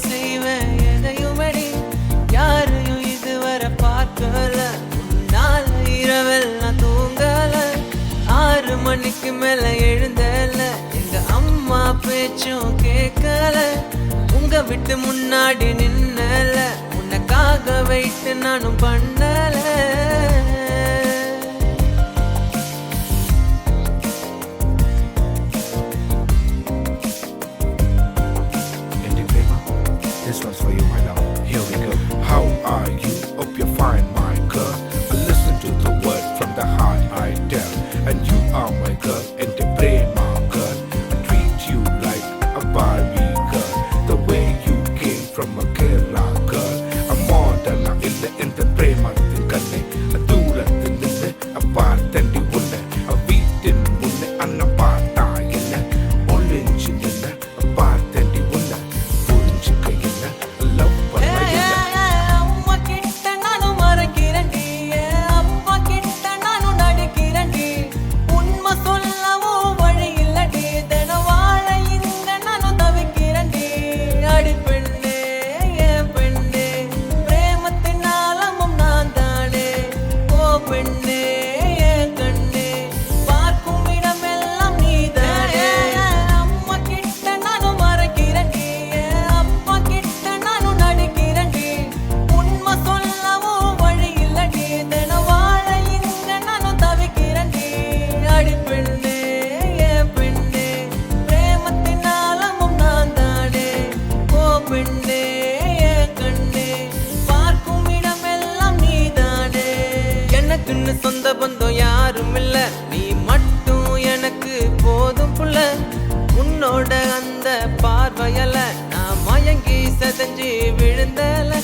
செய்வேன் எதையுமடி யாரையும் இதுவரை பார்க்கல உன்னால இரவெல்லாம் தூங்கல 6 மணிக்கு மேல எழுந்தல எங்க அம்மா பேச்சும் கேட்கல உங்க விட்டு முன்னாடி நின்னல உனக்காக வெயிட் நானும் பண்ணல This one's for you, my love. Here we go. How are you? Hope you're fine, my girl. I listen to the word from the heart I tell. And you are my girl, and they pray, my girl. I treat you like a Barbie girl. The way you came from a Kerala girl. I'm more than a illa in the prema kanne. A doorath nille, a paarthandi unne. A veetin munne, anna paartha illa. Olinchi nille, a paarthandi unne. சொந்த பந்தம் யாரும் இல்ல நீ மட்டும் எனக்கு போதும் புள்ள உன்னோட அந்த பார்வையல நான் மயங்கி சதஞ்சு விழுந்தல